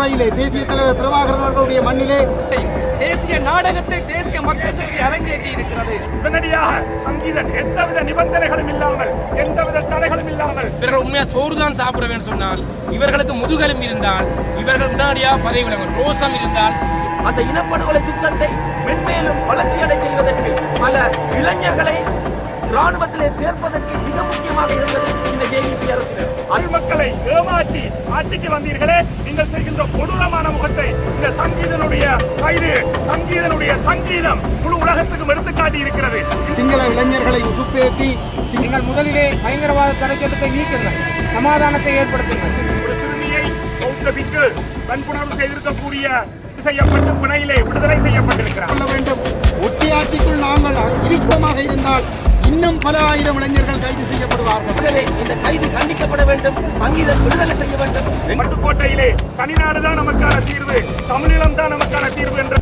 முறையிலே தேசிய தலைவர் பிரபாகரன் அவர்களுடைய மண்ணிலே தேசிய நாடகத்தை தேசிய மக்கள் சக்தி அரங்கேற்றி இருக்கிறது. உடனடியாக சங்கீதன் எந்தவித நிபந்தனைகளும் இல்லாமல் எந்தவித தடைகளும் இல்லாமல் இவர்கள் உண்மையா சோறுதான் சாப்பிட வேண்டும் சொன்னால், இவர்களுக்கு முதுகெலும் இருந்தால், இவர்கள் உடனடியாக பதவி விலகும், ரோசம் இருந்தால், அந்த இனப்படுகொலை யுத்தத்தை மென்மேலும் வளர்ச்சியடை செய்வதற்கு பல இளைஞர்களை ராணுவத்திலே சேர்ப்பதற்கு மிக முக்கியமாக இருந்தது இந்த ஜேவிபி அரசினர். மக்களை ஏமாற்றி ஆட்சிக்கு வந்தீர்களே, நீங்கள் செய்கின்ற கொடூரமான முகத்தை இந்த சங்கீதனுடைய கைது, சங்கீதனுடைய சங்கீதம் முழு உலகத்துக்கும் எடுத்துக்காட்டி இருக்கிறது. சிங்கள இளைஞர்களை உசுப்பேற்றி நீங்கள் முதலிலே பயங்கரவாத தடைச்சட்டத்தை நீக்குங்கள், சமாதானத்தை ஏற்படுத்துங்கள். ஒரு சிறுமியை கௌதமிக்கு வன்புணர்வு செய்திருக்கக்கூடிய செய்யப்பட்ட பிணையிலே விடுதலை செய்யப்பட்டிருக்கிறார் வேண்டும். ஒட்டியாட்சிக்குள் நாங்கள் இறுக்கமாக இருந்தால் இன்னும் பல ஆயிரம் இளைஞர்கள் கைது செய்யப்படுவார்கள். எனவே இந்த கைது கண்டிக்கப்பட வேண்டும், சங்கீதம் விடுதலை செய்ய வேண்டும். பட்டுக்கோட்டையிலே தனிநாடுதான் நமக்கான தீர்வு, தமிழீழம் தான் நமக்கான தீர்வு என்ற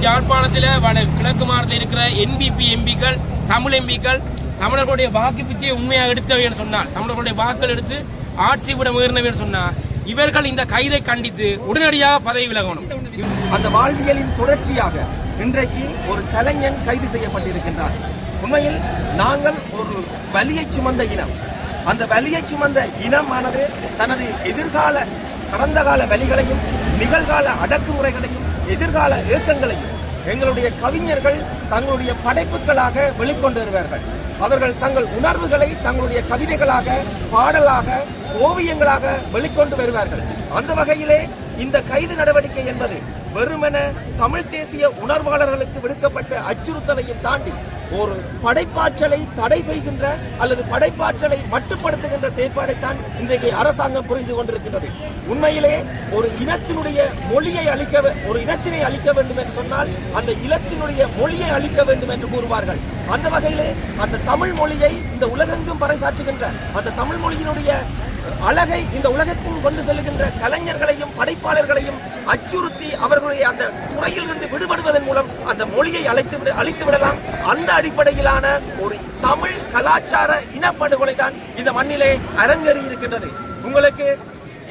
யாழ்ப்பாணத்தில் கிழக்கு மாநிலத்தில் இருக்கிற என்பிபி எம்பிக்கள், தமிழ் எம்பிக்கள் தமிழர்களுடைய வாக்கு பிச்சையை உண்மையாக எடுத்தவை சொன்னால், தமிழர்களுடைய வாக்கள் எடுத்து ஆட்சி விட முயர்ந்தவை சொன்னால், இவர்கள் இந்த கைதை கண்டித்து உடனடியாக பதவி விலகணும். அந்த வாழ்வியலின் தொடர்ச்சியாக இன்றைக்கு ஒரு கலைஞன் கைது செய்யப்பட்டிருக்கின்றார். உண்மையில் நாங்கள் ஒரு வலியை சுமந்த இனம். அந்த வலியை சுமந்த இனமானது தனது எதிர்கால கடந்த கால வலிகளையும் நிகழ்கால அடக்குமுறைகளையும் எதிர்கால ஏக்கங்களையும் எங்களுடைய கவிஞர்கள் தங்களுடைய படைப்புகளாக வெளிக்கொண்டு வருவார்கள். அவர்கள் தங்கள் உணர்வுகளை தங்களுடைய கவிதைகளாக, பாடலாக, ஓவியங்களாக வெளிக்கொண்டு வருவார்கள். அந்த வகையிலே இந்த கைது நடவடிக்கை என்பது வெறுமென தமிழ் தேசிய உணர்வாளர்களுக்கு விடுக்கப்பட்ட அச்சுறுத்தலையும் தாண்டி ஒரு படைப்பாற்றலை தடை செய்கின்ற அல்லது படைப்பாற்றலை மட்டுப்படுத்துகின்ற செயற்பாடைத்தான் இன்றைக்கு அரசாங்கம் புரிந்து கொண்டிருக்கின்றது. உண்மையிலே ஒரு இனத்தினுடைய மொழியை ஒரு இனத்தினை அளிக்க வேண்டும் என்று சொன்னால் அந்த இனத்தினுடைய மொழியை அளிக்க வேண்டும் என்று கூறுவார்கள். அந்த வகையிலே அந்த தமிழ் மொழியை இந்த உலகெங்கும் பறைசாற்றுகின்ற அந்த தமிழ் மொழியினுடைய அழகை இந்த உலகத்தின் கொண்டு செல்லுகின்ற கலைஞர்களையும் படைப்பாளர்களையும் அச்சுறுத்தி அவர்களுடைய அந்த துறையில் இருந்து விடுபடுவதன் மூலம் அந்த மொழியை அழித்து விடலாம். அந்த அடிப்படையிலான ஒரு தமிழ் கலாச்சார இனப்படுகொலை தான் இந்த மண்ணிலே அரங்கேறி இருக்கின்றது. உங்களுக்கு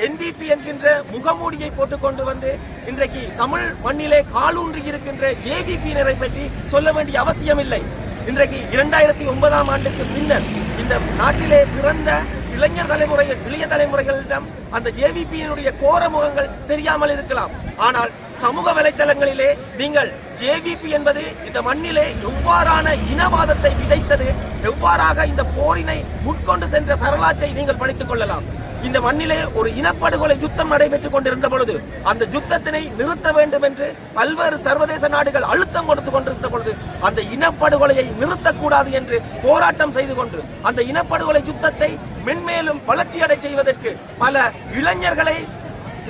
என்பிபி என்கின்ற முகமூடியை போட்டுக் கொண்டு வந்து இன்றைக்கு தமிழ் மண்ணிலே காலூன்றி இருக்கின்ற ஜேவிபியினரை பற்றி சொல்ல வேண்டிய அவசியம் இல்லை. இன்றைக்கு 2009ஆம் ஆண்டுக்கு பின்னர் இந்த நாட்டிலே பிறந்த இளைய தலைமுறைகளிடம் அந்த ஜேவிபியினுடைய கோர முகங்கள் தெரியாமல் இருக்கலாம். ஆனால் சமூக வலைத்தளங்களிலே நீங்கள் ஜேவிபி என்பது இந்த மண்ணிலே எவ்வாறான இனவாதத்தை விதைத்தது, எவ்வாறாக இந்த போரினை முன்கொண்டு சென்ற வரலாற்றை நீங்கள் படித்துக் கொள்ளலாம். இந்த மண்ணிலே ஒரு இனப்படுகொலை யுத்தம் நடைபெற்றுக் கொண்டிருந்த பொழுது அந்த யுத்தத்தினை நிறுத்த வேண்டும் என்று பல்வேறு சர்வதேச நாடுகள் அழுத்தம் கொடுத்துக் கொண்டிருந்த பொழுது அந்த இனப்படுகொலையை நிறுத்தக்கூடாது என்று போராட்டம் செய்து கொண்டு அந்த இனப்படுகொலை யுத்தத்தை மென்மேலும் வளர்ச்சியடை செய்வதற்கு பல இளைஞர்களை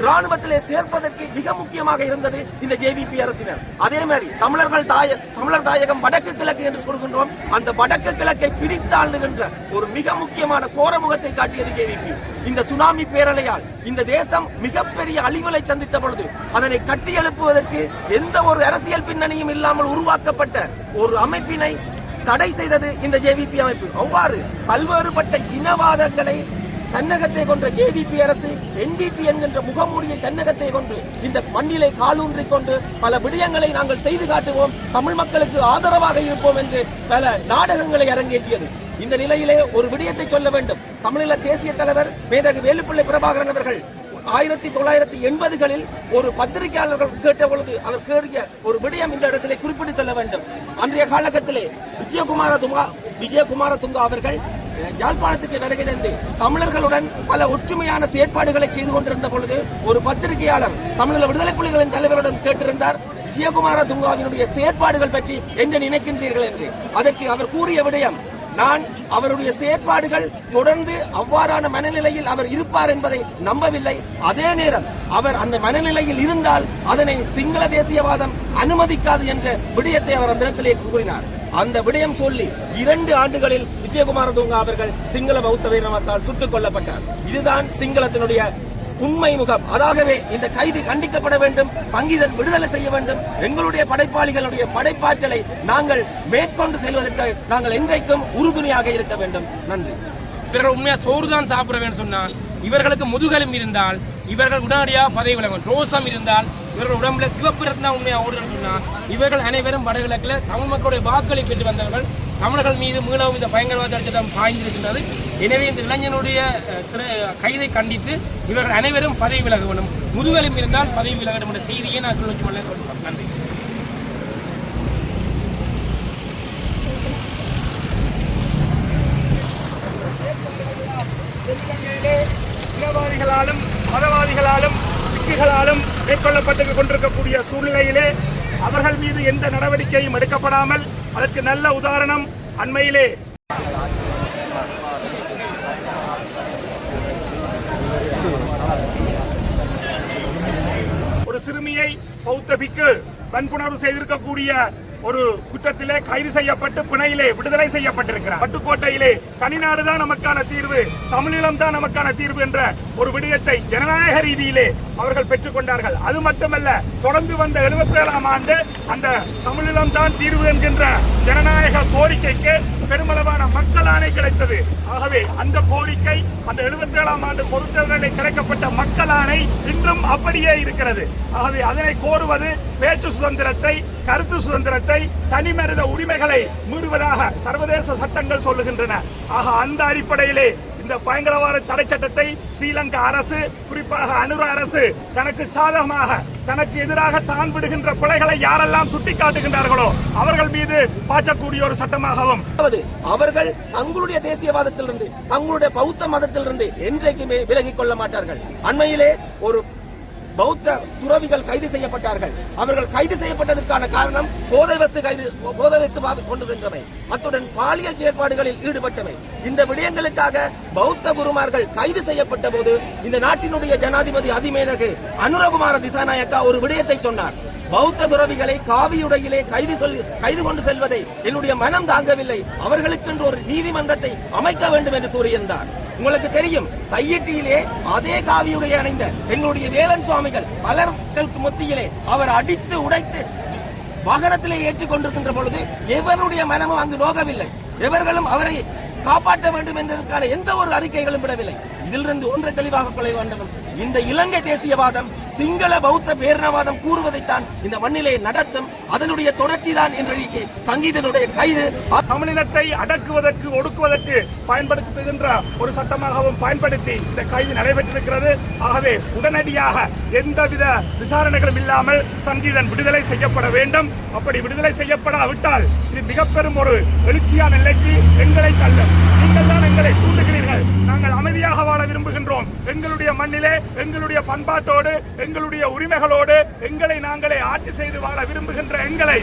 ராணுவத்திலே சேர்ப்பதற்கு மிக முக்கியமாக இருந்தது இந்த ஜேவிபி அரசினர். அதே மாதிரி தமிழர் தாயகம் வடக்கு கிழக்கு என்று சொல்கின்றோம். அந்த வடக்கு கிழக்கை பிரித்தாளுகின்ற ஒரு மிக முக்கியமான கோரமுகத்தை காட்டியது ஜேவிபி. இந்த சுனாமி பேரலையால் இந்த தேசம் மிகப்பெரிய அழிவுகளை சந்தித்த பொழுது அதனை கட்டி எழுப்புவதற்கு எந்த ஒரு அரசியல் பின்னணியும் இல்லாமல் உருவாக்கப்பட்ட ஒரு அமைப்பினை தடை செய்தது இந்த ஜேவிபி அமைப்பு. அவ்வாறு பல்வேறுபட்ட இனவாதங்களை தன்னகத்தை கொன்ற ஜேவிபி அரசு என்பிபி என்கின்ற முகமூடியை தன்னகத்தை கொண்டு இந்த மண்ணிலே காலூன்றிக் கொண்டு பல விடயங்களை நாங்கள் செய்து காட்டுவோம், தமிழ் மக்களுக்கு ஆதரவாக இருப்போம் என்று பல நாடகங்களை அரங்கேற்றியது. இந்த நிலையிலே ஒரு விடயத்தை சொல்ல வேண்டும். தமிழீழ தேசிய தலைவர் மேதகு வேலுப்பிள்ளை பிரபாகரன் அவர்கள் 1980களில் ஒரு பத்திரிகையாளர்கள் கேட்ட பொழுது அவர் கேட்கிய ஒரு விடயம் இந்த இடத்திலே குறிப்பிட்டு சொல்ல வேண்டும். அன்றைய காலகட்டத்திலே விஜயகுமார துங்கா அவர்கள் யாழ்ப்பாணத்துக்கு வருகை தந்து தமிழர்களுடன் பல ஒற்றுமையான செயற்பாடுகளை செய்து கொண்டிருந்த பொழுது ஒரு பத்திரிகையாளர் தமிழீழ விடுதலை புலிகளின் தலைவருடன் கேட்டிருந்தார், விஜயகுமார துங்காவினுடைய செயற்பாடுகள் பற்றி என்ன நினைக்கின்றீர்கள் என்று. அதற்கு அவர் கூறிய விடயம், நான் அவருடைய செயற்பாடுகள் தொடர்ந்து அவ்வாறான மனநிலையில் அவர் இருப்பார் என்பதை நம்பவில்லை. அதே நேரம் அவர் அந்த மனநிலையில் இருந்தால் அதனை சிங்கள தேசியவாதம் அனுமதிக்காது என்ற விடயத்தை அவர் அந்த இடத்திலே கூறினார். அந்த விடயம் சொல்லி 2 ஆண்டுகளில் விஜயகுமார துங்கா அவர்கள் சிங்கள பௌத்த வீரமத்தால் சுட்டுக் கொல்லப்பட்டார். இதுதான் சிங்களத்தினுடைய உண்மை முகம். அதாகவே இந்த கைது கண்டிக்கப்பட வேண்டும், சங்கீதன் விடுதலை செய்ய வேண்டும். எங்களுடைய படைப்பாளிகளுடைய படைப்பாற்றலை நாங்கள் மேற்கொண்டு செல்வதற்கு நாங்கள் என்றைக்கும் உறுதுணையாக இருக்க வேண்டும். நன்றி. இவர்கள் உண்மையா சோறுதான் சாப்பிட வேண்டும் சொன்னால், இவர்களுக்கு முதுகெலும் இருந்தால் இவர்கள் உடனடியாக பதவி விலகும். ரோசம் இருந்தால் இவர்கள் உடம்புல சிவப்பு ரத்னா உண்மையா ஓடுன்னு சொன்னால், இவர்கள் அனைவரும் வடகிழக்கில் தமிழ் மக்களுடைய வாக்களை பெற்று வந்தவர்கள். தமிழர்கள் மீது மீளவும் இந்த பயங்கரவாத சட்டம் பாய்ந்திருக்கின்றது. எனவே இந்த இளைஞனுடைய கைதை கண்டித்து இவர்கள் அனைவரும் பதவி விலக வேண்டும். முதுகெலும் இருந்தால் பதவி விலக வேண்டும் என்ற செய்தியை நான் சொல்லுவேன். நன்றி. இனவாதிகளாலும் மதவாதிகளாலும் சிக்குகளாலும் மேற்கொள்ளப்பட்டு கொண்டிருக்கக்கூடிய சூழ்நிலையிலே அவர்கள் மீது எந்த நடவடிக்கையும் எடுக்கப்படாமல், அதற்கு நல்ல உதாரணம் அண்மையிலே ஒரு சிறுமியை பௌத்த பிக்கு வன்புணர்வு செய்திருக்கக்கூடிய ஒரு குற்றத்திலே கைது செய்யப்பட்டு பிணையிலே விடுதலை செய்யப்பட்டிருக்கிறார். பட்டுக்கோட்டையிலே தனிநாடுதான் நமக்கான தீர்வு, தமிழீழம் தான் நமக்கான தீர்வு என்ற ஒரு விடயத்தை ஜனநாயக ரீதியிலே அவர்கள் பெற்றுக் கொண்டார்கள். அது மட்டுமல்ல, தொடர்ந்து வந்த 77ஆம் ஆண்டு அந்த தமிழீழம் தான் தீர்வு என்கின்ற ஜனநாயக கோரிக்கைக்கு பெருமளவான மக்கள் ஆணை கிடைத்தது. ஆகவே அந்த கோரிக்கை, அந்த 77ஆம் ஆண்டு பொதுத்தேர்தலில் கிடைக்கப்பட்ட மக்கள் ஆணை இன்றும் அப்படியே இருக்கிறது. ஆகவே அதனை கோருவது பேச்சு சுதந்திரத்தை, கருத்து சுதந்திரத்தை, தனிமனித உரிமைகளை மீறுவதாக சர்வதேச சட்டங்கள் சொல்லுகின்றன. ஆக அந்த அடிப்படையிலே இந்த பயங்கரவாத தடை சட்டத்தை ஸ்ரீலங்கா அரசு, குறிப்பாக அனுர அரசு தனக்கு சாதகமாக, தனக்கு எதிராக தான் விடுகின்ற பிழைகளை யாரெல்லாம் சுட்டிக்காட்டுகின்றார்களோ அவர்கள் மீது பாய்ச்சக்கூடிய ஒரு சட்டமாகவும், அவர்கள் தங்களுடைய தேசியவாதத்திலிருந்து, தங்களுடைய பௌத்த மதத்திலிருந்து என்றைக்குமே விலகிக் கொள்ள மாட்டார்கள். அண்மையிலே ஒரு பௌத்த துறவிகள் கைது செய்யப்பட்டார்கள். அவர்கள் கைது செய்யப்பட்டதற்கான காரணம் போதை வஸ்து கொண்டு சென்றமை, அத்துடன் பாலியல் செயற்பாடுகளில் ஈடுபட்டமை. இந்த விடயங்களுக்காக பௌத்த குருமார்கள் கைது செய்யப்பட்ட போது இந்த நாட்டினுடைய ஜனாதிபதி அதிமேதகு அனுரகுமார திசாநாயக்கா ஒரு விடயத்தை சொன்னார். பௌத்த துறவிகளை காவியுடையிலே கைது கொண்டு செல்வதை என்னுடைய மனம் தாங்கவில்லை, அவர்களுக்கென்று ஒரு நீதிமன்றத்தை அமைக்க வேண்டும் என்று கூறியிருந்தார். உங்களுக்கு தெரியும், தையிட்டியிலே அதே காவியுடைய அணிந்த எங்களுடைய வேலன் சுவாமிகள் பலருக்கு மத்தியிலே அவர் அடித்து உடைத்து வாகனத்திலே ஏற்றிக் கொண்டிருக்கின்ற பொழுது எவருடைய மனமும் அங்கு நோகவில்லை. எவர்களும் அவரை காப்பாற்ற வேண்டும் என்பதற்கான எந்த ஒரு அறிக்கைகளும் விடவில்லை. இதிலிருந்து ஒன்றை தெளிவாக கொள்ள வேண்டும், இந்த இலங்கை தேசியவாதம் சிங்கள பௌத்த பேரணவாதம் கூறுவதைத்தான் இந்த மண்ணிலே நடத்தும். அதனுடைய தொடர்ச்சி தான் இன்றைக்கு சங்கீதனுடைய கைது. தமிழினத்தை அடக்குவதற்கு, ஒடுக்குவதற்கு பயன்படுத்துகின்ற ஒரு சட்டமாகவும் பயன்படுத்தி இந்த கைது நடைபெற்றிருக்கிறது. ஆகவே உடனடியாக எந்தவித விசாரணைகளும் இல்லாமல் சங்கீதன் விடுதலை செய்யப்பட வேண்டும். அப்படி விடுதலை செய்யப்படாவிட்டால் இது மிக பெரும் ஒரு எழுச்சியான நிலைக்கு எங்களை தள்ளும். நீங்கள் தான் எங்களை தூண்டுகிறீர்கள். நாங்கள் அமைதியாக வாழ விரும்புகின்றோம். எங்களுடைய மண்ணிலே எங்களுடைய பண்பாட்டோடு, எங்களுடைய உரிமைகளோடு எங்களை நாங்களே ஆட்சி செய்து வாழ விரும்புகின்ற எங்களை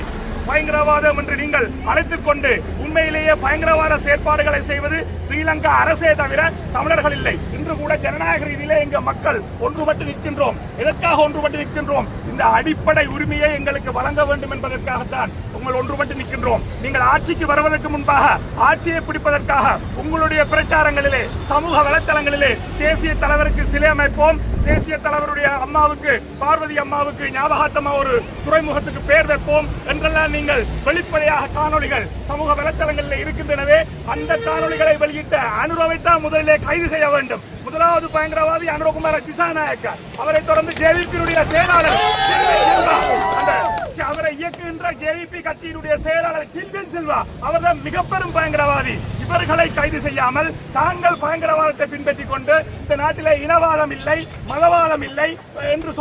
பயங்கரவாதம் என்று நீங்கள் அழைத்துக் கொண்டு உண்மையிலேயே பயங்கரவாத செயற்பாடுகளை செய்வது ஸ்ரீலங்கா அரசே தவிர தமிழர்கள் இல்லை. இன்று கூட ஜனநாயக ரீதியிலே எங்க மக்கள் ஒன்றுபட்டு நிற்கின்றோம். எதற்காக ஒன்றுபட்டு நிற்கின்றோம்? இந்த அடிப்படை உரிமையை எங்களுக்கு வழங்க வேண்டும் என்பதற்காகத்தான் உங்கள் ஒன்றுபட்டு நிற்கின்றோம். நீங்கள் ஆட்சிக்கு வருவதற்கு முன்பாக ஆட்சியை பிடிப்பதற்காக உங்களுடைய பிரச்சாரங்களிலே, சமூக வலைத்தளங்களிலே தேசிய தலைவருக்கு சிலை அமைப்போம், தேசிய தலைவருடைய அம்மாவுக்கு, பார்வதி அம்மாவுக்கு ஞாபகார்த்தமா ஒரு துறைமுகத்துக்கு பெயர் வைப்போம் என்றெல்லாம் நீங்கள் வெளிப்படையாக காணொளிகள் சமூக வலைத்தளங்களில் இருக்கின்றனவே. அந்த காணொளிகளை வெளியிட்ட அனுரவை தான் முதலிலே கைது செய்ய வேண்டும். முதலாவது பயங்கரவாதி அனுரகுமார திசாநாயக்கா, அவரை தொடர்ந்து ஜேவிபியினுடைய செயலாளர் அவரை இயக்குகின்ற ஜேவிபி கட்சியினுடைய செயலாளர் டில்வின் சில்வா, அவர்தான் மிக பெரும் பயங்கரவாதி. இவர்களை கைது செய்யாமல் தாங்கள் பயங்கரவாதத்தை பின்பற்றிக் கொண்டு இந்த நாட்டிலே இனவாதம் இல்லை, மதவாதம் இல்லை என்று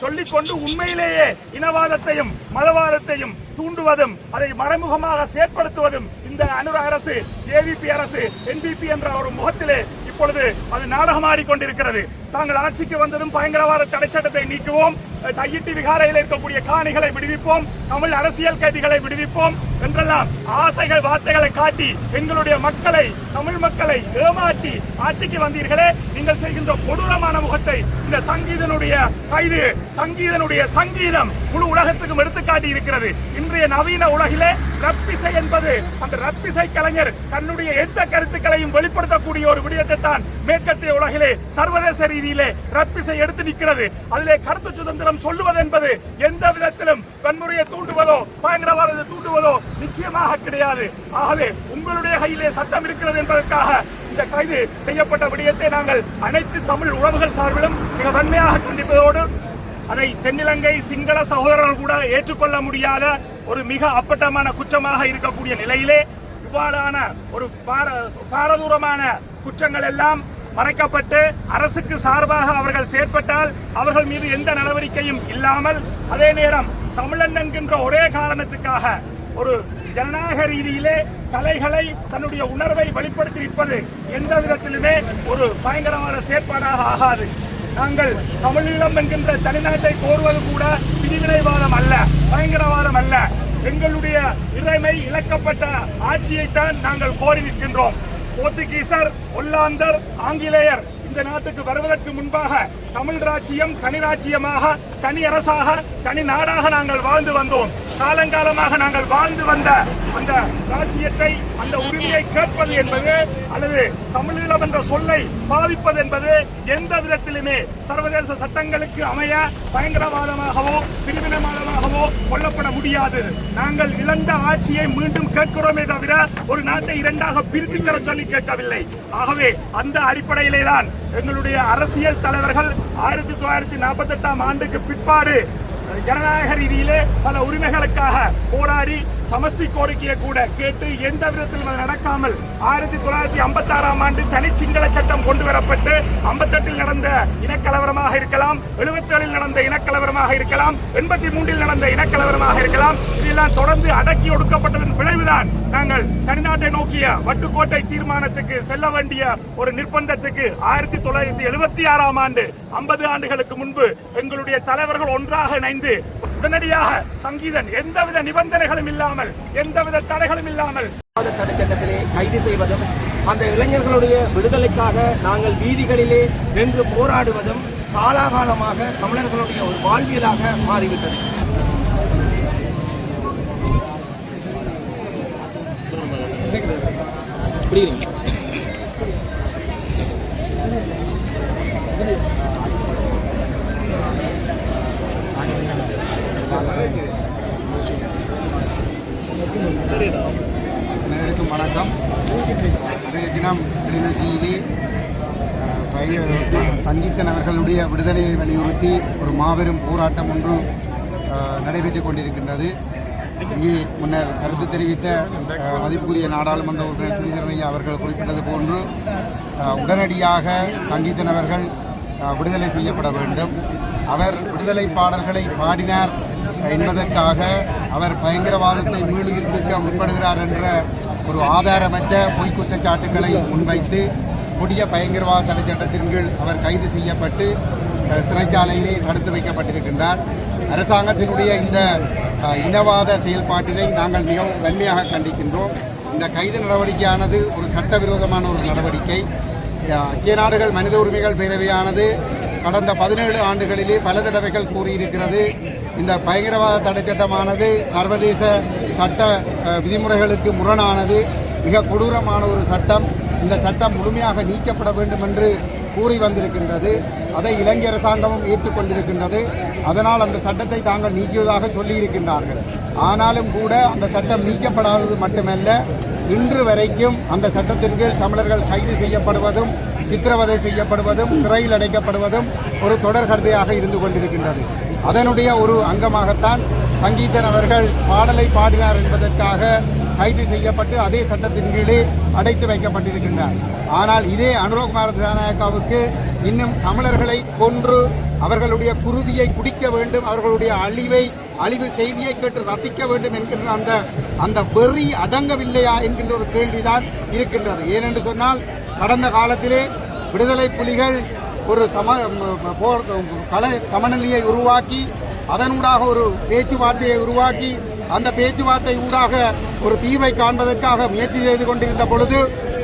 சொல்லிக் கொண்டு உண்மையிலேயே இனவாதத்தையும் மதவாதத்தையும் தூண்டுவதும் அதை மறைமுகமாக செயற்படுத்துவதும் இந்த அனுர அரசு, ஜேவிபி அரசு, என்பிபி என்ற ஒரு முகத்திலே இப்பொழுது அது நாடகமாடிக்கொண்டிருக்கிறது. தாங்கள் ஆட்சிக்கு வந்ததும் பயங்கரவாத தடை சட்டத்தை நீக்குவோம், தையிட்டி விகாரையில் இருக்கக்கூடிய காணிகளை விடுவிப்போம், தமிழ் அரசியல் கைதிகளை விடுவிப்போம் என்றெல்லாம் ஆசைகள் வார்த்தைகளை காட்டி எங்களுடைய மக்களை, தமிழ் மக்களை ஏமாற்றி ஆட்சிக்கு வந்தீர்களே. நீங்கள் செய்கின்ற கொடூரமான முகத்தை இந்த சங்கீதனுடைய கைது, சங்கீதனுடைய சங்கீதம் முழு உலகத்துக்கும் எடுத்துக்காட்டி இருக்கிறது. இன்றைய நவீன உலகிலே ரப்பிசை என்பது, அந்த ரப்பிசை கலைஞர் தன்னுடைய எந்த கருத்துக்களையும் வெளிப்படுத்தக்கூடிய ஒரு விடயத்தை தான் மேற்கத்திய உலகிலே சர்வதேச ரீதியிலே ரப்பிசை எடுத்து நிற்கிறது. அதிலே கருத்து சுதந்திரம் சொல்லுவது என்பது எந்த விதத்திலும் வன்முறையை தூண்டுவதோ பயங்கரவாதத்தை தூண்டுவதோ நிச்சயமாக கிடையாது. ஆகவே உங்களுடைய கையிலே சட்டம் இருக்கிறது என்பதற்காக இந்த கைது செய்யப்பட்ட விடயத்தை நாங்கள் அனைத்து தமிழ் உறவுகள் சார்பிலும் மிக வன்மையாக கண்டிப்பதோடு அதை தென்னிலங்கை சிங்கள சகோதரர்கள் கூட ஏற்றுக்கொள்ள முடியாத ஒரு மிக அப்பட்டமான குற்றமாக இருக்கக்கூடிய நிலையிலே இவ்வாறான ஒரு பாரதூரமான குற்றங்கள் எல்லாம் மறைக்கப்பட்டு அரசுக்கு சார்பாக அவர்கள் செயற்பட்டால் அவர்கள் மீது எந்த நடவடிக்கையும் இல்லாமல், அதே நேரம் தமிழன் என்கின்ற ஒரே காரணத்துக்காக ஒரு ஜனநாயக ரீதியிலே கலைகளை தன்னுடைய உணர்வை வெளிப்படுத்தி இருப்பது எந்த விதத்திலுமே ஒரு பயங்கரமான செயற்பாடாக ஆகாது. நாங்கள் தமிழீழம் என்கின்ற தனிநாட்டை கோருவது கூட பிரிவினைவாதம் அல்ல, பயங்கரவாதம் அல்ல. எங்களுடைய இறைமை இழக்கப்பட்ட ஆட்சியைத்தான் நாங்கள் கோரி நிற்கின்றோம். போர்த்துகீசர், ஒல்லாந்தர், ஆங்கிலேயர் இந்த நாட்டுக்கு வருவதற்கு முன்பாக தமிழ் ராஜ்யம் தனி ராஜ்யமாக, தனி அரசாக, தனி நாடாக நாங்கள் வாழ்ந்து வந்தோம். காலங்காலமாக நாங்கள் வாழ்ந்து வந்த அந்த ராஜ்யத்தை, அந்த உரிமையை கேட்பது என்பது அல்லது தமிழீழம் என்ற சொல்லை பாதிப்பது என்பது எந்த விதத்திலுமே சர்வதேச சட்டங்களுக்கு அமைய பயங்கரவாதமாகவோ பிரிவினைவாதமாகவோ கொல்லப்பட முடியாது. நாங்கள் இழந்த ஆட்சியை மீண்டும் கேட்கிறோமே தவிர ஒரு நாட்டை இரண்டாக பிரித்து தர சொல்லி கேட்கவில்லை. ஆகவே அந்த அடிப்படையிலே தான் எங்களுடைய அரசியல் தலைவர்கள் 1948ஆம் ஆண்டுக்கு பிற்பாடு ஜனநாயக ரீதியிலே பல உரிமைகளுக்காக போராடி சமஷ்டி கோரிக்கையை கூட கேட்டு எந்த விதத்திலும் அது நடக்காமல் 1956ஆம் ஆண்டு தனி சிங்கள சட்டம் கொண்டு வரப்பட்டு 58இல் நடந்த இனக்கலவரமாக இருக்கலாம், 77இல் நடந்த இனக்கலவரமாக இருக்கலாம், 83இல் நடந்த இனக்கலவரமாக இருக்கலாம், இதெல்லாம் தொடர்ந்து அடக்கி ஒடுக்கப்பட்டதன் விளைவுதான் நாங்கள் தனிநாட்டை நோக்கிய வட்டுக்கோட்டை தீர்மானத்துக்கு செல்ல வேண்டிய ஒரு நிர்பந்தத்துக்கு 1976ஆம் ஆண்டு 50 ஆண்டுகளுக்கு முன்பு எங்களுடைய தலைவர்கள் ஒன்றாக இணைந்து உடனடியாக சங்கீதன் எந்தவித நிபந்தனைகளும் இல்லாமல் எந்தவித தடைகளும் இல்லாமல் தடைச்சட்டத்திலே கைது செய்வதும் அந்த இளைஞர்களுடைய விடுதலைக்காக நாங்கள் வீதிகளிலே நின்று போராடுவதும் காலாகாலமாக தமிழர்களுடைய ஒரு வாழ்வியலாக மாறிவிட்டது. அனைவருக்கும் வணக்கம். அன்றைய தினம் கிளிநொச்சியிலே சங்கீதன் அவர்களுடைய விடுதலையை வலியுறுத்தி ஒரு மாபெரும் போராட்டம் ஒன்று நடைபெற்றுக் கொண்டிருக்கின்றது. இங்கே முன்னர் கருத்து தெரிவித்த மதிப்புக்குரிய நாடாளுமன்ற உறுப்பினர் ஸ்ரீதரன் ஐயா அவர்கள் குறிப்பிட்டது போன்று உடனடியாக சங்கீதன் அவர்கள் விடுதலை செய்யப்பட வேண்டும். அவர் விடுதலை பாடல்களை பாடினார் என்பதற்காக அவர் பயங்கரவாதத்தை மீளுயிர்ப்பிக்க முற்படுகிறார் என்ற ஒரு ஆதாரமற்ற பொய்க் குற்றச்சாட்டுகளை முன்வைத்து கொடிய பயங்கரவாத தடை சட்டத்தின் கீழ் அவர் கைது செய்யப்பட்டு சிறைச்சாலையிலே தடுத்து வைக்கப்பட்டிருக்கின்றார். அரசாங்கத்தினுடைய இந்த இனவாத செயல்பாட்டினை நாங்கள் மிகவும் வன்மையாக கண்டிக்கின்றோம். இந்த கைது நடவடிக்கையானது ஒரு சட்டவிரோதமான ஒரு நடவடிக்கை. ஐக்கிய நாடுகள் மனித உரிமைகள் பேரவையானது கடந்த 17 ஆண்டுகளிலே பல தடவைகள் கூறியிருக்கிறது, இந்த பயங்கரவாத தடை சட்டமானது சர்வதேச சட்ட விதிமுறைகளுக்கு முரணானது, மிக கொடூரமான ஒரு சட்டம். இந்த சட்டம் முழுமையாக நீக்கப்பட வேண்டும் என்று கூறி வந்திருக்கின்றது. அதை இலங்கை அரசாங்கமும் ஏற்றுக்கொண்டிருக்கின்றது. அதனால் அந்த சட்டத்தை தாங்கள் நீக்கியதாக சொல்லியிருக்கின்றார்கள். ஆனாலும் கூட அந்த சட்டம் நீக்கப்படாதது மட்டுமல்ல, இன்று வரைக்கும் அந்த சட்டத்தின் கீழ் தமிழர்கள் கைது செய்யப்படுவதும் சித்திரவதை செய்யப்படுவதும் சிறையில் அடைக்கப்படுவதும் ஒரு தொடர்கதையாக இருந்து கொண்டிருக்கின்றது. அதனுடைய ஒரு அங்கமாகத்தான் சங்கீதன் அவர்கள் பாடலை பாடினார் என்பதற்காக கைது செய்யப்பட்டு அதே சட்டத்தின் கீழே அடைத்து வைக்கப்பட்டிருக்கின்றார். ஆனால் இதே அனுரகுமார திசாநாயக்காவுக்கு இன்னும் தமிழர்களை கொன்று அவர்களுடைய குருதியை குடிக்க வேண்டும், அவர்களுடைய அழிவு செய்தியை கேட்டு ரசிக்க வேண்டும் என்கின்ற அந்த வெறி அடங்கவில்லையா என்கின்ற ஒரு கேள்விதான் இருக்கின்றது. ஏனென்று சொன்னால் கடந்த காலத்திலே விடுதலை புலிகள் ஒரு சமநிலையை உருவாக்கி அதனூடாக ஒரு பேச்சுவார்த்தையை உருவாக்கி அந்த பேச்சுவார்த்தை ஊடாக ஒரு தீர்வை காண்பதற்காக முயற்சி செய்து கொண்டிருந்த பொழுது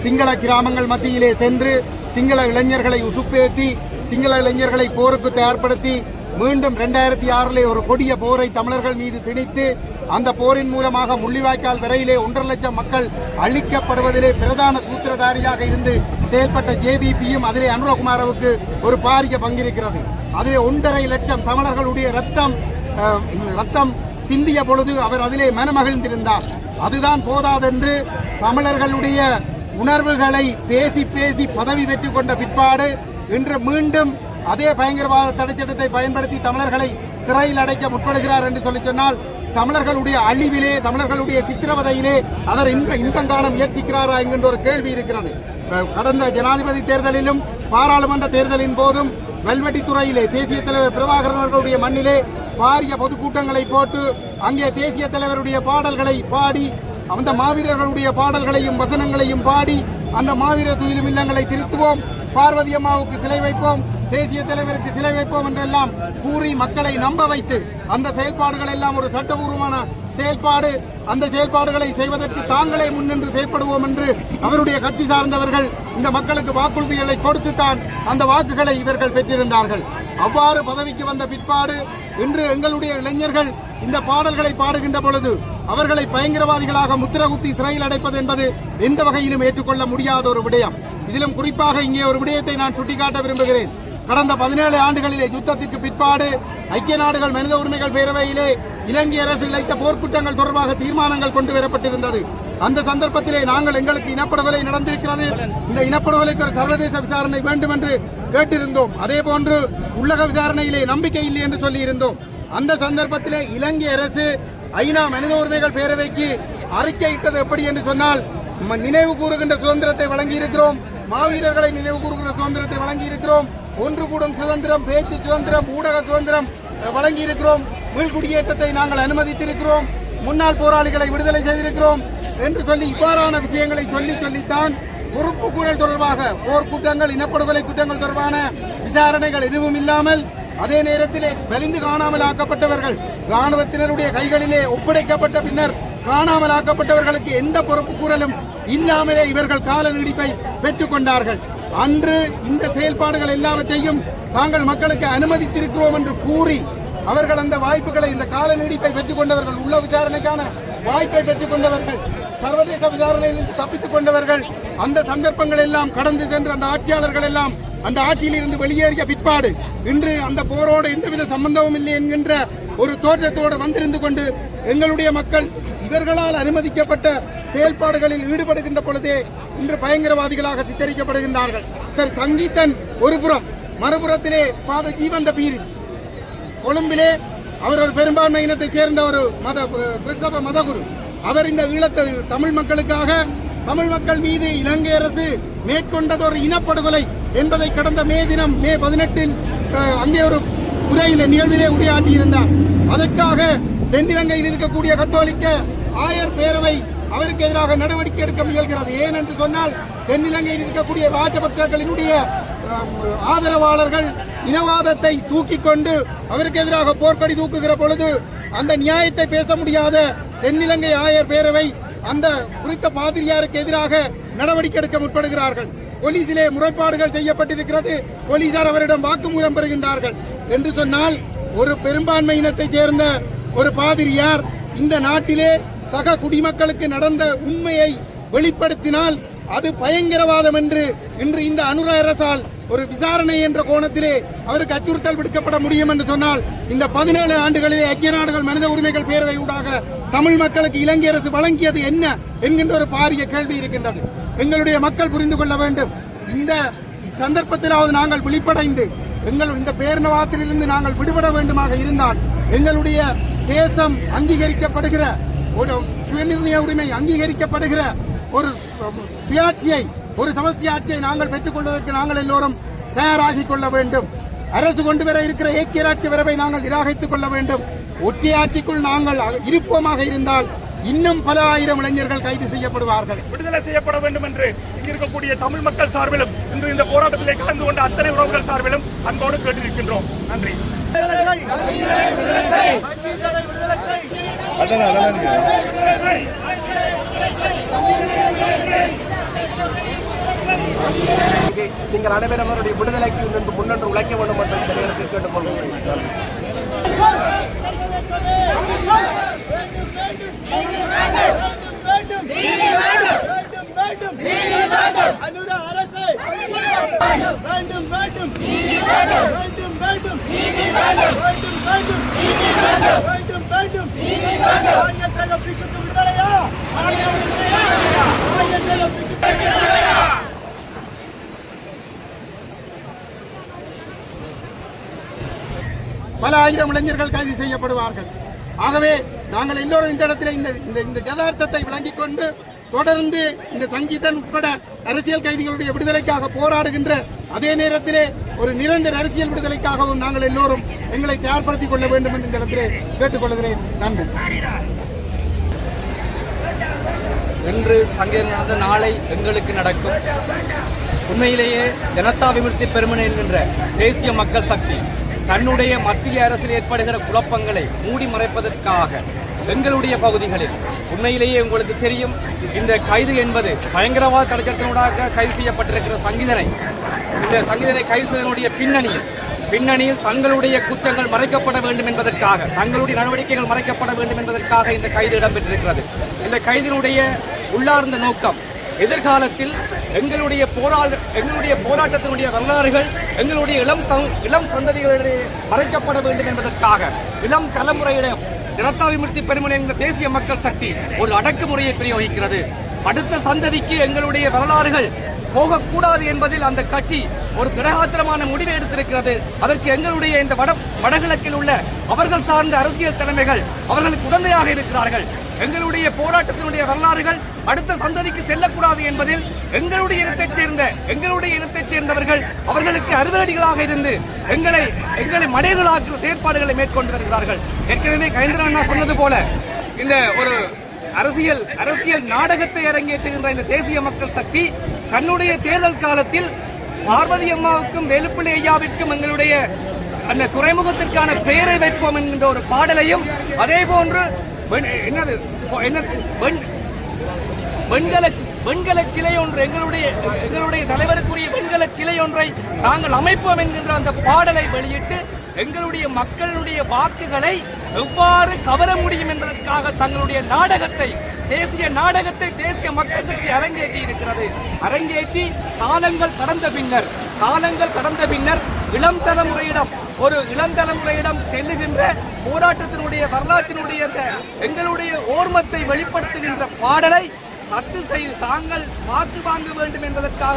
சிங்கள கிராமங்கள் மத்தியிலே சென்று சிங்கள இளைஞர்களை உசுப்பேற்றி சிங்கள இளைஞர்களை போருக்கு தயார்படுத்தி மீண்டும் 2006 ஒரு கொடிய போரை தமிழர்கள் மீது திணித்து அந்த போரின் மூலமாக முள்ளிவாய்க்கால் வரையிலே 1.5 லட்சம் மக்கள் அழிக்கப்படுவதிலே பிரதான சூத்திரதாரியாக இருந்து செயல்பட்ட ஜேவிபியும் அதிலே அனுரகுமாரவுக்கு ஒரு பாரிய பங்கிருக்கிறது. அதிலே 1.5 லட்சம் தமிழர்களுடைய ரத்தம் சிந்திய பொழுது அவர் அதிலே மனமகிழ்ந்திருந்தார். அதுதான் போதாதென்று தமிழர்களுடைய உணர்வுகளை பேசி பேசி பதவி பெற்றுக் கொண்ட பிற்பாடு இன்று மீண்டும் அதே பயங்கரவாத தடைச்சட்டத்தை பயன்படுத்தி தமிழர்களை சிறையில் அடைக்க முற்படுகிறார் என்று சொல்லி சொன்னால் தமிழர்களுடைய அழிவிலே, தமிழர்களுடைய சித்திரவதையிலே அவர் இன்பம் காண முயற்சிக்கிறாரா என்கின்ற ஒரு கேள்வி இருக்கிறது. கடந்த ஜனாதிபதி தேர்தலிலும் பாராளுமன்ற தேர்தலின் போதும் வெல்வெட்டித்துறையிலே தேசிய தலைவர் பிரபாகரன் அவர்களுடைய மண்ணிலே பாரிய பொதுக்கூட்டங்களை போட்டு அங்கே தேசிய தலைவருடைய பாடல்களை பாடி, அந்த மாவீரர்களுடைய பாடல்களையும் வசனங்களையும் பாடி, அந்த மாவீரர் துயிலும் இல்லங்களை திருத்துவோம், பார்வதி அம்மாவுக்கு சிலை வைப்போம், தேசிய தலைவருக்கு சிலை வைப்போம் என்றெல்லாம் கூறி மக்களை நம்ப வைத்து அந்த செயல்பாடுகள் எல்லாம் ஒரு சட்டபூர்வமான செயல்பாடு, அந்த செயல்பாடுகளை செய்வதற்கு தாங்களே முன்னின்று செயல்படுவோம் என்று அவருடைய கட்சி சார்ந்தவர்கள் இந்த மக்களுக்கு வாக்குறுதிகளை கொடுத்துத்தான் அந்த வாக்குகளை இவர்கள் பெற்றிருந்தார்கள். அவ்வாறு பதவிக்கு வந்த பிற்பாடு இன்று எங்களுடைய இளைஞர்கள் இந்த பாடல்களை பாடுகின்ற பொழுது அவர்களை பயங்கரவாதிகளாக முத்திரகுத்தி சிறையில் அடைப்பது என்பது எந்த வகையிலும் ஏற்றுக்கொள்ள முடியாத ஒரு விடயம். இதிலும் குறிப்பாக இங்கே ஒரு விடயத்தை நான் சுட்டிக்காட்ட விரும்புகிறேன். கடந்த 17 ஆண்டுகளிலே யுத்தத்திற்கு பிற்பாடு ஐக்கிய நாடுகள் மனித உரிமைகள் பேரவையிலே இலங்கை அரசு இழைத்த போர்க்குற்றங்கள் தொடர்பாக தீர்மானங்கள் கொண்டு வரப்பட்டிருந்தது. அந்த சந்தர்ப்பத்திலே நாங்கள் எங்களுக்கு இனப்படுகொலை நடந்திருக்கிறது, இந்த இனப்படுகொலைக்கு ஒரு சர்வதேச விசாரணை வேண்டும் என்று கேட்டிருந்தோம். அதே போன்று உள்ளக விசாரணையிலே நம்பிக்கை இல்லை என்று சொல்லியிருந்தோம். அந்த சந்தர்ப்பத்திலே இலங்கை அரசு ஐநா மனித உரிமைகள் பேரவைக்கு அறிக்கையிட்டது எப்படி என்று சொன்னால், நினைவு கூறுகின்ற சுதந்திரத்தை வழங்கியிருக்கிறோம், மாவீரர்களை நினைவு கூறுகின்ற சுதந்திரத்தை வழங்கியிருக்கிறோம், ஒன்று கூடும் சுதந்திரம், பேச்சு சுதந்திரம், ஊடக சுதந்திரம் வழங்கியிருக்கிறோம், மீள்குடியேற்றத்தை நாங்கள் அனுமதித்திருக்கிறோம், முன்னாள் போராளிகளை விடுதலை செய்திருக்கிறோம் என்று சொல்லி இவ்வாறான விஷயங்களை சொல்லித்தான் பொறுப்பு கூறல் தொடர்பாக போர்க்குற்றங்கள், இனப்படுகொலை குற்றங்கள் தொடர்பான விசாரணைகள் எதுவும் இல்லாமல், அதே நேரத்திலே வலிந்து காணாமல் ஆக்கப்பட்டவர்கள் ராணுவத்தினருடைய கைகளிலே ஒப்படைக்கப்பட்ட பின்னர் காணாமல் ஆக்கப்பட்டவர்களுக்கு எந்த பொறுப்பு கூறலும் இல்லாமலே இவர்கள் கால நீடிப்பை பெற்றுக் கொண்டார்கள். அன்று இந்த செயல்பாடுகள் எல்லாவற்றையும் தாங்கள் மக்களுக்கு அனுமதித்திருக்கிறோம் என்று கூறி அவர்கள் அந்த வாய்ப்புகளை, இந்த கால நீடிப்பை பெற்றுக் கொண்டவர்கள், உள்ள விசாரணைக்கான வாய்ப்பை பெற்றுக் கொண்டவர்கள், சர்வதேச விசாரணையிலிருந்து தப்பித்துக் கொண்டவர்கள், அந்த சந்தர்ப்பங்கள் எல்லாம் கடந்து சென்று அந்த ஆட்சியாளர்கள் எல்லாம் அந்த ஆட்சியில் இருந்து வெளியேறிய பிற்பாடு இன்று அந்த போரோடு எந்தவித சம்பந்தமும் இல்லை என்கின்ற ஒரு தோற்றத்தோடு வந்திருந்து கொண்டு எங்களுடைய மக்கள் இவர்களால் அனுமதிக்கப்பட்ட செயல்பாடுகளில் ஈடுபடுகின்ற பொழுதே இன்று பயங்கரவாதிகளாக சித்தரிக்கப்படுகின்றார்கள். சரி, சங்கீதன் ஒரு புறம், மறுபுறத்திலே ஃபாதர் ஜீவந்த பீரிஸ் கொழும்பிலே அவர் ஒரு பெரும்பான்மை இனத்தைச் சேர்ந்த ஒரு கிறிஸ்தவ மதகுரு. அவர் இந்த ஈழத்து தமிழ் மக்களுக்காக, தமிழ் மக்கள் மீது இலங்கை அரசு மேற்கொண்டது ஒரு இனப்படுகொலை என்பதை கடந்த மே 18 அங்கே ஒரு நிகழ்விலே உரையாற்றியிருந்தார். அதற்காக தென்னிலங்கையில் இருக்கக்கூடிய கத்தோலிக்க ஆயர் பேரவை அவருக்கு எதிராக நடவடிக்கை எடுக்க முயல்கிறது. ஏன் என்று சொன்னால், தென்னிலங்கையில் இருக்கக்கூடிய ராஜபக்தர்களினுடைய ஆதரவாளர்கள் இனவாதத்தை தூக்கிக் கொண்டு அவருக்கு எதிராக போர்க்கொடி தூக்குகிற பொழுது அந்த நியாயத்தை பேச முடியாத தென்னிலங்கை ஆயர் பேரவை அந்த குறித்த பாதிரியாருக்கு எதிராக நடவடிக்கை எடுக்க முற்படுகிறார்கள். போலீசிலே முறைப்பாடுகள் செய்யப்பட்டிருக்கிறது, போலீசார் அவரிடம் வாக்குமூலம் பெறுகின்றார்கள். என்று சொன்னால், ஒரு பெரும்பான்மை இனத்தைச் சேர்ந்த ஒரு பாதிரியார் இந்த நாட்டிலே சக குடிமக்களுக்கு நடந்த உண்மையை வெளிப்படுத்தினால் அது பயங்கரவாதம் என்று இன்று இந்த அனுர அரசால் ஒரு விசாரணை என்ற கோணத்திலே அவருக்கு அச்சுறுத்தல் விடுக்கப்பட முடியும் என்று சொன்னால், இந்த 17 ஆண்டுகளிலே ஐக்கிய நாடுகள் மனித உரிமைகள் பேரவை ஊடாக தமிழ் மக்களுக்கு இலங்கை அரசு வழங்கியது என்ன என்கின்ற ஒரு பாரிய கேள்வி இருக்கின்றது. எங்களுடைய மக்கள் புரிந்து கொள்ள வேண்டும். இந்த சந்தர்ப்பத்திலாவது நாங்கள் விழிப்படைந்து இந்த பேரினவாதத்திலிருந்து நாங்கள் விடுபட வேண்டுமாக இருந்தால், எங்களுடைய தேசம் அங்கீகரிக்கப்படுகிற ஒரு சுயநிர்ணய உரிமை அங்கீகரிக்கப்படுகிற ஒரு சுயாட்சியை, ஒரு சமஸ்டி ஆட்சியை நாங்கள் பெற்றுக் கொள்வதற்கு நாங்கள் எல்லோரும் தயாராகிக் கொள்ள வேண்டும். அரசு கொண்டு வர இருக்கிற ஏக்கியராட்சி வரவை நாங்கள் நிராகரித்துக் கொள்ள வேண்டும். ஒற்றையாட்சிக்குள் நாங்கள் இருப்போமாக இருந்தால் இன்னும் பல ஆயிரம் இளைஞர்கள் கைது செய்யப்படுவார்கள், விடுதலை செய்யப்பட வேண்டும் என்று இருக்கக்கூடிய தமிழ் மக்கள் சார்பிலும் இன்று இந்த போராட்டத்திலே கலந்து கொண்ட அத்தனை உறவுகள் சார்பிலும் அன்போடு கேட்டிருக்கின்றோம். நன்றி. நீங்கள் அனைவரும் அவருடைய விடுதலைக்கு முன்னென்று உழைக்க வேண்டும் என்று இந்த நேரத்தில் கேட்டுக்கொள்கிறேன். பல ஆயிரம் இளைஞர்கள் கைது செய்யப்படுவார்கள். ஆகவே நாங்கள் எல்லோரும் இந்த இடத்துல இந்த யதார்த்தத்தை விளங்கிக் கொண்டு தொடர்ந்து இந்த சங்கீதன் உட்பட அரசியல் கைதிகளுடைய விடுதலைக்காக போராடுகின்ற அதே நேரத்திலே ஒரு நிரந்தர அரசியல் விடுதலைக்காகவும் நாங்கள் எல்லோரும் எங்களை தயார்படுத்திக் கொள்ள வேண்டும் என்று இந்த இடத்திலே கேட்டுக்கொள்கிறேன். நன்றி. இன்று சங்கீதன் நடந்த நாளை எங்களுக்கு நடக்கும். உண்மையிலேயே ஜனதா விமுக்தி பெருமன் என்கின்ற தேசிய மக்கள் சக்தி தன்னுடைய மத்திய அரசில் ஏற்படுகிற குழப்பங்களை மூடி மறைப்பதற்காக எங்களுடைய பகுதிகளில் உண்மையிலேயே உங்களுக்கு தெரியும், இந்த கைது என்பது பயங்கரவாத தடைச்சட்டத்தினூடாக கைது செய்யப்பட்டிருக்கிற இந்த சங்கீதனை கைது செய்வதனுடைய பின்னணியில் தங்களுடைய குற்றங்கள் மறைக்கப்பட வேண்டும் என்பதற்காக, தங்களுடைய நடவடிக்கைகள் மறைக்கப்பட வேண்டும் என்பதற்காக இந்த கைது இடம்பெற்றிருக்கிறது. இந்த கைதினுடைய உள்ளார்ந்த நோக்கம் எதிர்காலத்தில் எங்களுடைய போராட்டத்தினுடைய வரலாறுகள் எங்களுடைய இளம் சந்ததிகளிடையே மறைக்கப்பட வேண்டும் என்பதற்காக இளம் தலைமுறையிடம் ஜனதா விமுக்தி பெருமன் என்ற தேசிய மக்கள் சக்தி ஒரு அடக்குமுறையை பிரயோகிக்கிறது. அடுத்த சந்ததிக்கு எங்களுடைய வரலாறுகள் போகக்கூடாது என்பதில் அந்த கட்சி ஒரு திடகாத்திரமான முடிவை எடுத்திருக்கிறது. அதற்கு எங்களுடைய இந்த வடகிழக்கில் உள்ள அவர்கள் சார்ந்த அரசியல் தலைமைகள் அவர்களுக்கு உடந்தையாக இருக்கிறார்கள். எங்களுடைய போராட்டத்தினுடைய வரலாறுகள் அடுத்த சந்ததிக்கு செல்லக்கூடாது என்பதில் எங்களுடைய இனத்தைச் சேர்ந்தவர்கள் அவர்களுக்கு அறுதடிகளாக இருந்து எங்களை மடைகளாக்குற செயற்பாடுகளை மேற்கொண்டு வருகிறார்கள். ஏற்கனவே கயந்திரன் அண்ணா சொன்னது போல இந்த ஒரு அரசியல் நாடகத்தை அரங்கேற்றுகின்ற இந்த தேசிய மக்கள் சக்தி தன்னுடைய தேர்தல் காலத்தில் பார்வதி அம்மாவுக்கும் வேலுப்பிள்ளை ஐயாவிற்கும் எங்களுடைய அந்த துறைமுகத்திற்கான பெயரை வைப்போம் என்கின்ற ஒரு பாடலையும், அதே போன்று வெண்கல சிலை ஒன்று எங்களுடைய தலைவருக்குரிய வெண்கல சிலை ஒன்றை நாங்கள் அமைப்போம் என்கின்ற அந்த பாடலை வெளியிட்டு எங்களுடைய மக்களுடைய வாக்குகளை எவ்வாறு கவர முடியும் என்பதற்காக தங்களுடைய தேசிய மக்கள் சக்தி அரங்கேற்றி இருக்கிறது. அரங்கேற்றி காலங்கள் கடந்த பின்னர் இளம் தலைமுறையிடம் செல்லுகின்ற போராட்டத்தினுடைய வரலாற்றினுடைய எங்களுடைய ஓர்மத்தை வெளிப்படுத்துகின்ற பாடலை ரத்து செய்து தாங்கள் வாக்கு வாங்க வேண்டும் என்பதற்காக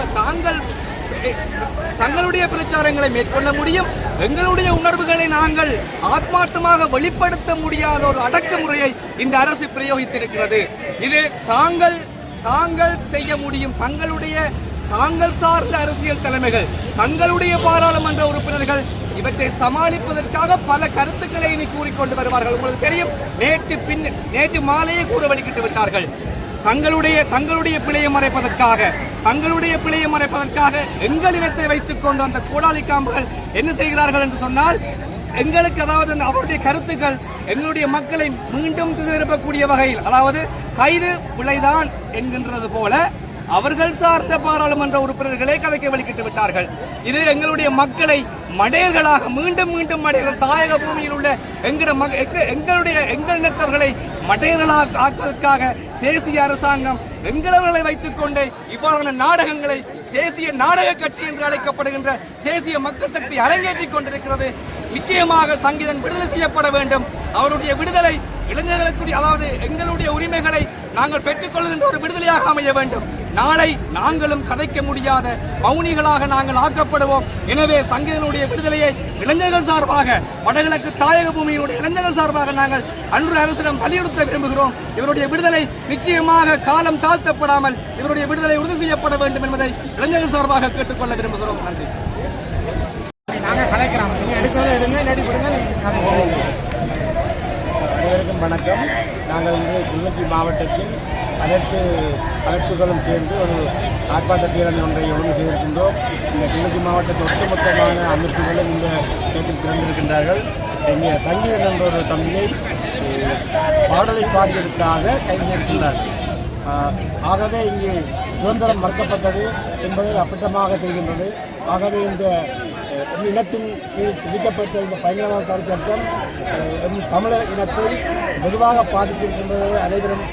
தங்களுடைய பிரச்சாரங்களை மேற்கொள்ள முடியும். எங்களுடைய உணர்வுகளை நாங்கள் ஆத்மார்த்தமாக வெளிப்படுத்த முடியாத ஒரு அடக்குமுறையை இந்த அரசு பிரயோகித்திருக்கிறது. இது தாங்கள் செய்ய முடியும். தாங்கள் சார்ந்த அரசியல் தலைமைகள், தங்களுடைய பாராளுமன்ற உறுப்பினர்கள் இவற்றை சமாளிப்பதற்காக பல கருத்துக்களை இனி கூறிக்கொண்டு வருவார்கள். உங்களுக்கு தெரியும், நேற்று மாலையே கூற வலிக்கிட்டு விட்டார்கள். தங்களுடைய பிழையை மறைப்பதற்காக எங்கள் இனத்தை வைத்துக் கொண்டு அந்த கோடாலி காம்புகள் என்ன செய்கிறார்கள் என்று சொன்னால், எங்களுக்கு அதாவது அவருடைய கருத்துக்கள் எங்களுடைய மக்களை மீண்டும் திருப்பக்கூடிய வகையில், அதாவது கைது பிழைதான் என்கின்றது போல அவர்கள் சார்ந்த பாராளுமன்ற உறுப்பினர்களே கதைக்க வலிக்கிட்டு விட்டார்கள். இது எங்களுடைய மக்களை மடையர்களாக மீண்டும் மடையர்கள் தாயக பூமியில் உள்ள எங்கள் இனத்தவர்களை மடையர்களாக ஆக்குவதற்காக தேசிய அரசாங்கம் எங்களவர்களை வைத்துக் கொண்டு இவ்வாறான நாடகங்களை தேசிய நாடக கட்சி என்று அழைக்கப்படுகின்ற தேசிய மக்கள் சக்தி அரங்கேற்றிக் கொண்டிருக்கிறது. நிச்சயமாக சங்கீதன் விடுதலை செய்யப்பட வேண்டும். அவருடைய விடுதலை இளைஞர்களுக்கு, அதாவது எங்களுடைய உரிமைகளை நாங்கள் பெற்றுக்கொள்கின்ற ஒரு விடுதலையாக அமைய வேண்டும். நாளை நாங்களும் கதைக்க முடியாத மௌனிகளாக நாங்கள் ஆக்கப்படுவோம். எனவே சங்கீதனுடைய விடுதலையை இளைஞர்கள் சார்பாக, வடகிழக்கு தாயக பூமியினுடைய இளைஞர்கள் சார்பாக நாங்கள் அன்று அரசிடம் வலியுறுத்த விரும்புகிறோம். இவருடைய விடுதலை நிச்சயமாக காலம் தாழ்த்தப்படாமல் இவருடைய விடுதலை உறுதி செய்யப்பட வேண்டும் என்பதை இளைஞர்கள் சார்பாக கேட்டுக்கொள்ள விரும்புகிறோம். நன்றி. அனைவருக்கும் வணக்கம். நாங்கள் இன்று கிளிநொச்சி மாவட்டத்தில் அனைத்து அமைப்புகளும் சேர்ந்து ஒரு ஆர்ப்பாட்ட பேரணி ஒன்றை ஒழுங்கு செய்திருக்கின்றோம். இந்த கிளிநொச்சி மாவட்டத்தில் ஒட்டுமொத்தமான அமைப்புகளும் இந்த இடத்தில் திறந்திருக்கின்றார்கள். இங்கே சங்கீதன் என்ற ஒரு தம்பியை பாடலை பாடியதற்காக கைது செய்திருக்கின்றார். ஆகவே இங்கே சுதந்திரம் மறுக்கப்பட்டது என்பதை அப்பட்டமாக தெரிகின்றது. ஆகவே இந்த இனத்தின் மீது விதிக்கப்பட்ட இந்த பயங்கரவாத தடை சட்டம் தமிழர் இனத்தை வெகுவாக பாதித்திருக்கின்றதை அனைவரும்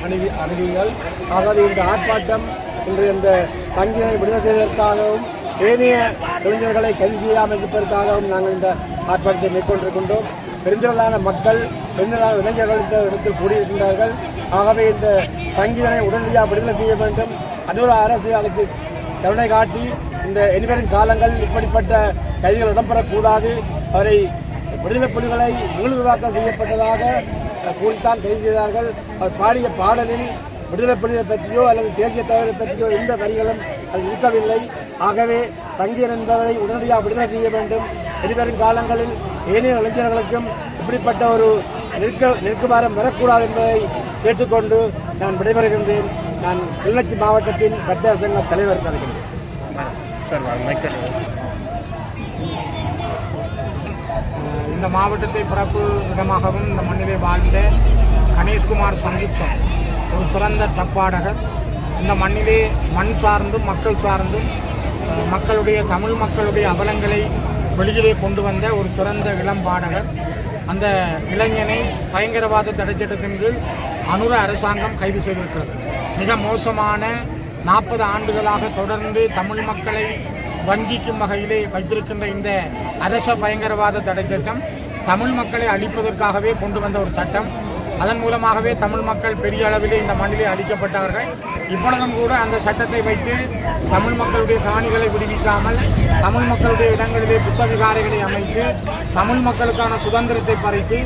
அறிவீர்கள். ஆகவே இந்த ஆர்ப்பாட்டம் இன்று இந்த சங்கினை விடுதலை செய்வதற்காகவும் ஏனைய இளைஞர்களை கைது செய்யாமல் இருப்பதற்காகவும் நாங்கள் இந்த ஆர்ப்பாட்டத்தை மேற்கொண்டிருக்கின்றோம். பெருந்திரளான மக்கள் பெருந்திரளான இளைஞர்கள் இந்த இடத்தில் கூடியிருக்கின்றார்கள். ஆகவே இந்த சங்கீதனை உடனடியாக விடுதலை செய்ய வேண்டும். அனுர அரசு அதற்கு கருணை காட்டி இந்த இனிவரும் காலங்களில் இப்படிப்பட்ட கைதிகள் இடம்பெறக்கூடாது. அவரை விடுதலை புலிகளை மீளுருவாக்கம் செய்யப்பட்டதாக கூறித்தான் கைது செய்தார்கள். அவர் பாடிய பாடலில் விடுதலை புலிகளை பற்றியோ அல்லது தேசிய தலைவரை பற்றியோ எந்த வரிகளும் அது இருக்கவில்லை. ஆகவே சங்கீதன் என்பவரை உடனடியாக விடுதலை செய்ய வேண்டும். இனிவரும் காலங்களில் ஏனைய இளைஞர்களுக்கும் இப்படிப்பட்ட ஒரு நெருக்குமாறம் வரக்கூடாது என்பதை கேட்டுக்கொண்டு நான் விடைபெறுகின்றேன். நான் கிளிநொச்சி மாவட்டத்தின் வர்த்தக சங்க தலைவர் வருகின்றேன். இந்த மாவட்டத்தை பிறப்பு இடமாகவும் இந்த மண்ணிலே வாழ்ந்த கணேஷ்குமார் சங்கீச்சன் ஒரு சிறந்த தப்பாடகர். இந்த மண்ணிலே மண் சார்ந்தும் மக்கள் சார்ந்தும் மக்களுடைய தமிழ் மக்களுடைய அவலங்களை வெளியிலே கொண்டு வந்த ஒரு சிறந்த இளம் பாடகர். அந்த இளைஞனை பயங்கரவாத தடைச்சட்டத்தின் கீழ் அனுர அரசாங்கம் கைது செய்திருக்கிறது. மிக மோசமான 40 ஆண்டுகளாக தொடர்ந்து தமிழ் மக்களை வஞ்சிக்கும் வகையிலே வைத்திருக்கின்ற இந்த அரச பயங்கரவாத தடைச்சட்டம் தமிழ் மக்களை அழிப்பதற்காகவே கொண்டு வந்த ஒரு சட்டம். அதன் மூலமாகவே தமிழ் மக்கள் பெரிய அளவிலே இந்த மண்ணிலே அழிக்கப்பட்டார்கள். இப்பொழுதும் கூட அந்த சட்டத்தை வைத்து தமிழ் மக்களுடைய காணிகளை விடுவிக்காமல் தமிழ் மக்களுடைய இடங்களிலே புத்தவிகாரைகளை அமைத்து தமிழ் மக்களுக்கான சுதந்திரத்தை பறித்து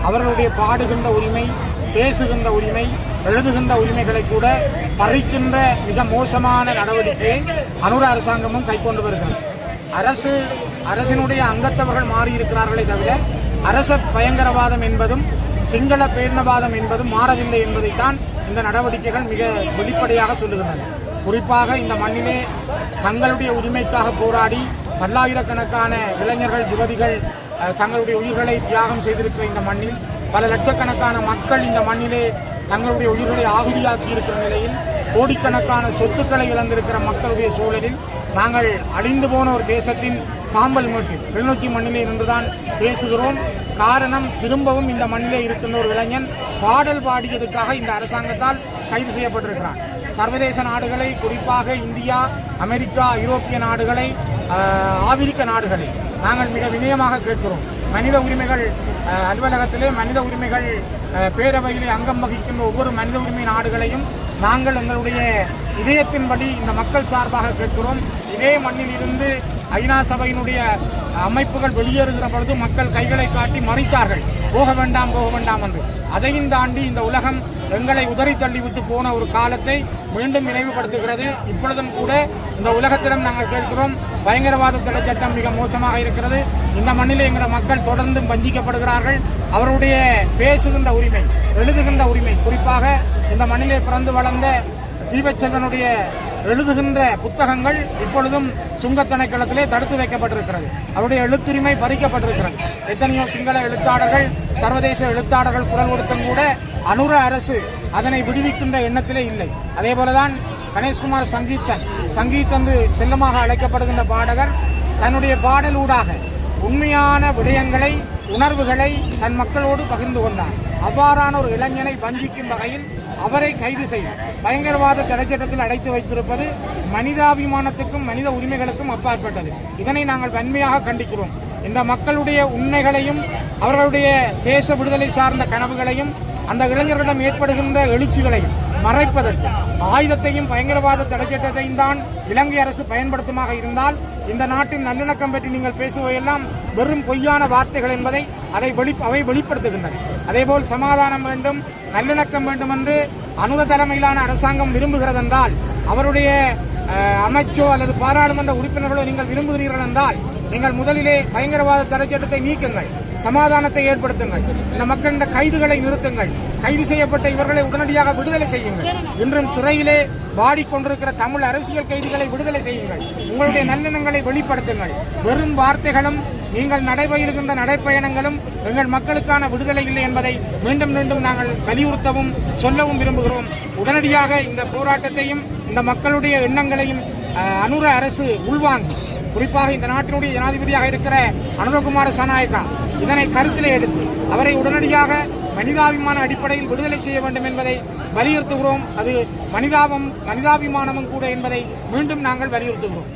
அவர்களுடைய பாடுகின்ற உரிமை, பேசுகின்ற உரிமை, எழுதுகின்ற உரிமைகளை கூட பறிக்கின்ற மிக மோசமான நடவடிக்கையை அனுர அரசாங்கமும் கைக்கொண்டு வருகிறது. அரசினுடைய அங்கத்தவர்கள் மாறியிருக்கிறார்களே தவிர அரச பயங்கரவாதம் என்பதும் சிங்கள பேரினவாதம் என்பதும் மாறவில்லை என்பதைத்தான் இந்த நடவடிக்கைகள் மிக வெளிப்படையாக சொல்லுகின்றன. குறிப்பாக இந்த மண்ணிலே தங்களுடைய உரிமைக்காக போராடி பல்லாயிரக்கணக்கான இளைஞர்கள், யுவதிகள் தங்களுடைய உயிர்களை தியாகம் செய்திருக்கிற இந்த மண்ணில் பல லட்சக்கணக்கான மக்கள் இந்த மண்ணிலே தங்களுடைய உயிர்களை ஆகுதியாக்கி இருக்கிற நிலையில் கோடிக்கணக்கான சொத்துக்களை இழந்திருக்கிற மக்களுடைய சூழலில் நாங்கள் அழிந்து போன ஒரு தேசத்தின் சாம்பல் மீட்டு கிளிநொச்சி மண்ணிலே இருந்துதான் பேசுகிறோம். காரணம், திரும்பவும் இந்த மண்ணிலே இருக்கின்ற ஒரு இளைஞன் பாடல் பாடியதற்காக இந்த அரசாங்கத்தால் கைது செய்யப்பட்டிருக்கிறான். சர்வதேச நாடுகளை, குறிப்பாக இந்தியா, அமெரிக்கா, ஐரோப்பிய நாடுகளை, ஆப்பிரிக்க நாடுகளை நாங்கள் மிக வினயமாக கேட்கிறோம். மனித உரிமைகள் அலுவலகத்திலே மனித உரிமைகள் பேரவையிலே அங்கம் வகிக்கின்ற ஒவ்வொரு மனித உரிமை நாடுகளையும் நாங்கள் எங்களுடைய இதயத்தின்படி இந்த மக்கள் சார்பாக கேட்கிறோம். இதே மண்ணில் இருந்து ஐநா சபையினுடைய அமைப்புகள் வெளியேறுகிற பொழுது மக்கள் கைகளை காட்டி மறைத்தார்கள், போக வேண்டாம் போக வேண்டாம் என்று. அதையும் தாண்டி இந்த உலகம் எங்களை உதறி தள்ளிவிட்டு போன ஒரு காலத்தை மீண்டும் நினைவுபடுத்துகிறது. இப்பொழுதும் கூட இந்த உலகத்திடம் நாங்கள் கேட்கிறோம், பயங்கரவாத தடை சட்டம் மிக மோசமாக இருக்கிறது. இந்த மண்ணில் எங்கள் மக்கள் தொடர்ந்து வஞ்சிக்கப்படுகிறார்கள். அவருடைய பேசுகின்ற உரிமை, எழுதுகின்ற உரிமை, குறிப்பாக இந்த மண்ணிலே பிறந்து வளர்ந்த தீபச்செல்வனுடைய எழுதுகின்ற புத்தகங்கள் இப்பொழுதும் சுங்கத் திணைக்களத்திலே தடுத்து வைக்கப்பட்டிருக்கிறது. அவருடைய எழுத்துரிமை பறிக்கப்பட்டிருக்கிறது. எத்தனையோ சிங்கள எழுத்தாளர்கள், சர்வதேச எழுத்தாளர்கள் குரல் கொடுத்தும் கூட அனுர அரசு அதனை விடுவிக்கின்ற எண்ணத்திலே இல்லை. அதே போலதான் கணேஷ்குமார் சங்கீத் என்று செல்லமாக அழைக்கப்படுகின்ற பாடகர் தன்னுடைய பாடலூடாக உண்மையான விடயங்களை, உணர்வுகளை தன் மக்களோடு பகிர்ந்து கொண்டார். அவ்வாறான ஒரு இளைஞனை வஞ்சிக்கும் வகையில் அவரை கைது செய்து பயங்கரவாத தடைச்சட்டத்தில் அடைத்து வைத்திருப்பது மனிதாபிமானத்துக்கும் மனித உரிமைகளுக்கும் அப்பாற்பட்டது. இதனை நாங்கள் வன்மையாக கண்டிக்கிறோம். இந்த மக்களுடைய உண்மைகளையும் அவர்களுடைய தேச விடுதலை சார்ந்த கனவுகளையும் அந்த இளைஞர்களிடம் ஏற்படுகின்ற எழுச்சிகளையும் மறைப்பதற்கு ஆயுதத்தையும் பயங்கரவாத தடைச்சட்டத்தையும் தான் இலங்கை அரசு பயன்படுத்துமாக இருந்தால் இந்த நாட்டின் நல்லிணக்கம் பற்றி நீங்கள் பேசுவதெல்லாம் வெறும் பொய்யான வார்த்தைகள் என்பதை அவை வெளிப்படுத்துகின்றன. அதேபோல் சமாதானம் வேண்டும், நல்லிணக்கம் வேண்டும் என்று அனுர தலைமையிலான அரசாங்கம் விரும்புகிறது என்றால், அவருடைய அமைச்சோ அல்லது பாராளுமன்ற உறுப்பினர்களோ நீங்கள் விரும்புகிறீர்கள் என்றால் நீங்கள் முதலிலே பயங்கரவாத தடைச்சட்டத்தை நீக்குங்கள், சமாதானத்தை ஏற்படுத்துங்கள், இந்த மக்களின் கைதுகளை நிறுத்துங்கள், கைது செய்யப்பட்ட இவர்களை உடனடியாக விடுதலை செய்யுங்கள். இன்றும் சிறையிலே வாடிக்கொண்டிருக்கிற தமிழ் அரசியல் கைதிகளை விடுதலை செய்யுங்கள். உங்களுடைய நல்லெண்ணங்களை வெளிப்படுத்துங்கள். வெறும் வார்த்தைகளும் நீங்கள் நடைபெறுகின்ற நடைப்பயணங்களும் எங்கள் மக்களுக்கான விடுதலை இல்லை என்பதை மீண்டும் மீண்டும் நாங்கள் வலியுறுத்தவும் சொல்லவும் விரும்புகிறோம். உடனடியாக இந்த போராட்டத்தையும் இந்த மக்களுடைய எண்ணங்களையும் அனுர அரசு உள்வாங்கி, குறிப்பாக இந்த நாட்டினுடைய ஜனாதிபதியாக இருக்கிற அனுரகுமார சனாயக்கா இதனை கருத்திலே எடுத்து அவரை உடனடியாக மனிதாபிமான அடிப்படையில் விடுதலை செய்ய வேண்டும் என்பதை வலியுறுத்துகிறோம். அது மனிதாபிமானமும் கூட என்பதை மீண்டும் நாங்கள் வலியுறுத்துகிறோம்.